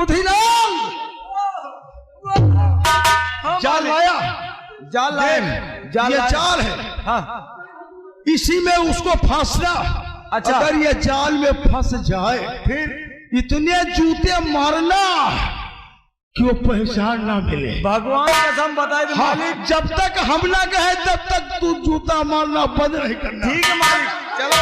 दुधिलाल जाल लाया, जाल लाए, ये जाल है। हाँ इसी में उसको फंसना। अच्छा। अगर ये जाल में फंस जाए फिर इतने जूते मारना कि वो पहचान ना मिले। भगवान कसम बताए तो हाँ, मालिक। जब तक हम ना कहे तब तक तू जूता मारना बंद नहीं करना। ठीक है मालिक, चलो।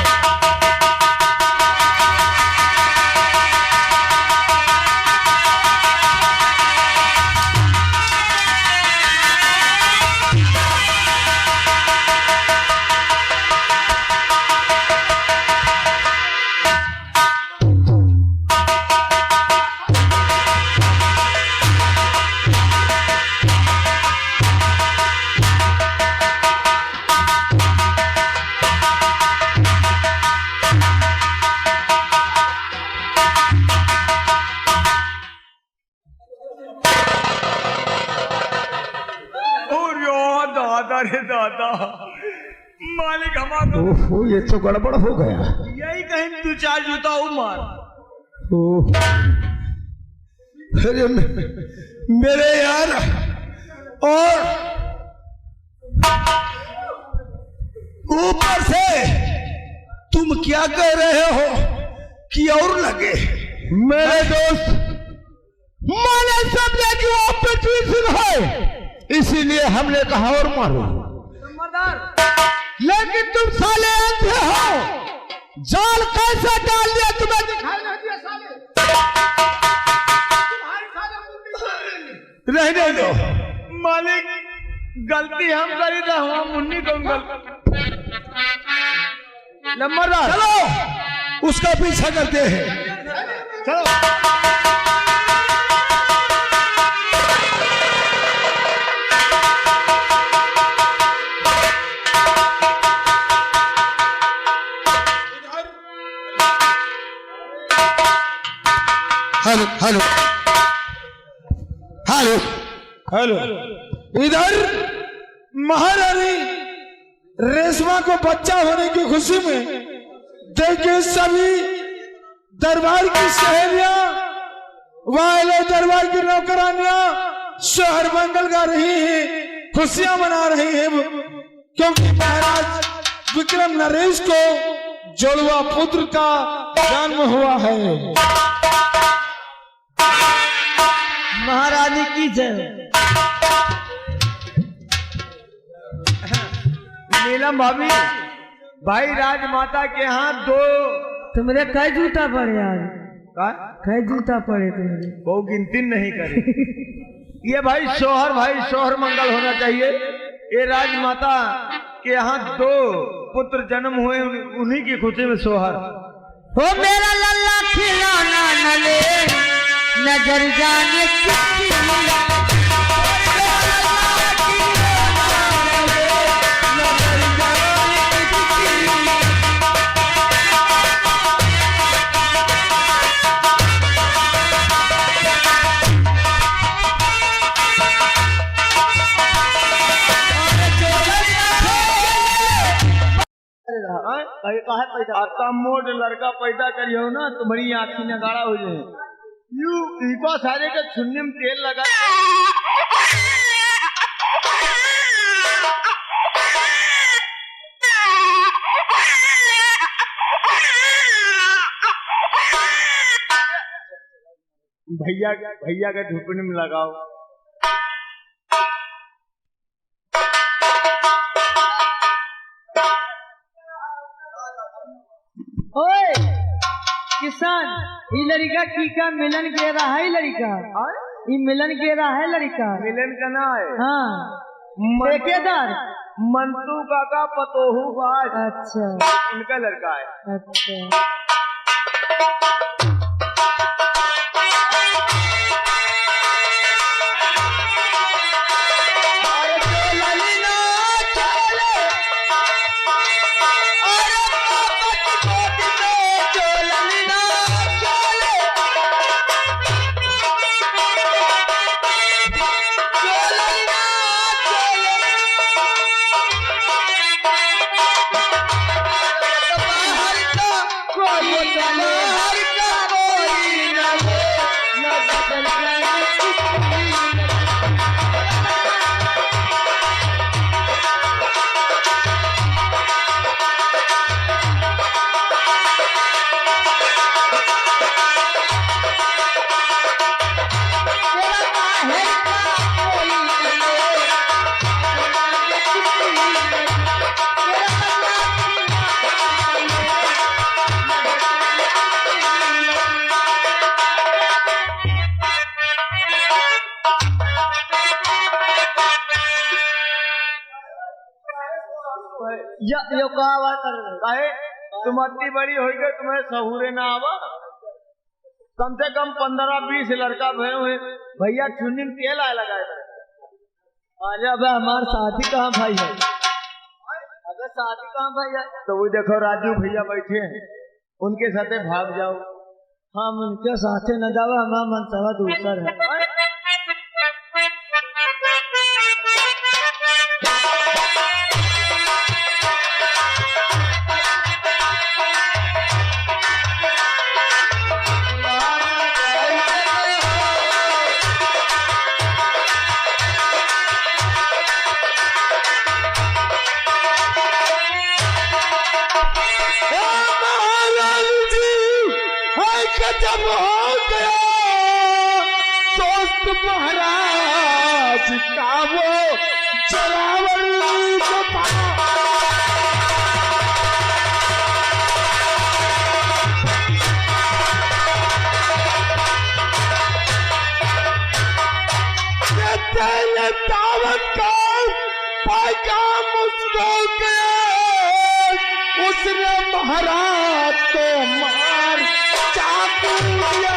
अरे दादा, मालिक हमारा ओहो, ये तो गड़बड़ हो गया। यही कहीं तू चार जूता मार। अरे मेरे यार, और ऊपर से तुम क्या कह रहे हो कि और लगे? मेरे दोस्त, मैंने समझा कि वो पृथ्वी है, इसीलिए हमने कहा और मारो। लेकिन तुम साले अंधे हो, जाल कैसे डाल दिया तुम्हें दिखाई नहीं दिया साले? रहने दो मालिक, गलती हम करी था, हम मुन्नी को नंबरदार, चलो उसका पीछा करते हैं। चलो। हेलो हेलो हेलो हेलो, इधर महारानी रेशमा को बच्चा होने की खुशी में देखिए सभी दरबार की सहेलियां, वाले दरबार की नौकरानियां शहर मंगल गा रही हैं, खुशियां मना रही हैं, क्योंकि महाराज विक्रम नरेश को जुड़वा पुत्र का जन्म हुआ है। महारानी की जय। नीलम भाभी, भाई राजमाता के यहाँ दो तुम्हारे कई जूता पड़े यार? कई जूता पड़े तुम्हारे? वो गिनती नहीं करी। ये भाई शोहर मंगल होना चाहिए। ये राजमाता के यहाँ दो पुत्र जन्म हुए, उन्हीं की खुशी में शोहर। ओ मेरा लल्ला खिलौना न ले, नजर जाने किसकी मोट लड़का पैदा करियो ना, तुम्हारी आँखी नगाड़ा हो जाए। यू इनको सारे के छुन्नी में तेल लगा। भैया के ढुकने में लगाओ। ओए किसान, ये लड़का की का मिलन के रहा है? लड़का ये मिलन के रहा है? लड़का मिलन का ना है। हाँ, ठेकेदार मंतू काका पतोहू बाज। अच्छा, उनका लड़का है। अच्छा। यो का आवाज कर रहे काहे तुम अति बड़ी हो गए, तुम्हें सहूरे ना आवा? कम से कम 15-20 लड़का भय हुए भैया चुन्नी में तेल आए लगाए। अरे अब हमारे साथी कहाँ भाई है? अबे साथी कहाँ भाई है? तो वो देखो राजू भैया बैठे हैं, उनके साथे भाग जाओ। हम उनके साथे न जाओ, हमारा मनसवा दूसर है। जब हो गया दोस्त महाराज का वो जरावल दावत का पैगाम उसको गया, उसने महाराज को मार चाकू दिया।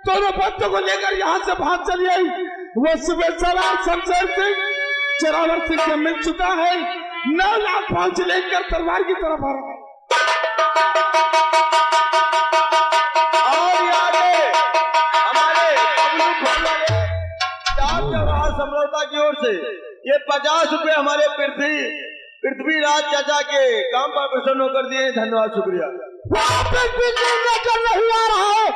दोनों बच्चों को लेकर यहाँ से भाग चली आई। वो सुबह सवार शमशेर सिंह जोरावर सिंह से मिल चुका है, 9 लाख फौज लेकर तलवार की तरफ आ रहा है। और आगे हमारे चार जवाहर समझौता की ओर से ये 50 रुपए हमारे पृथ्वीराज चाचा के काम पर प्रसन्न होकर दिए। धन्यवाद, शुक्रिया। नहीं आ रहा है।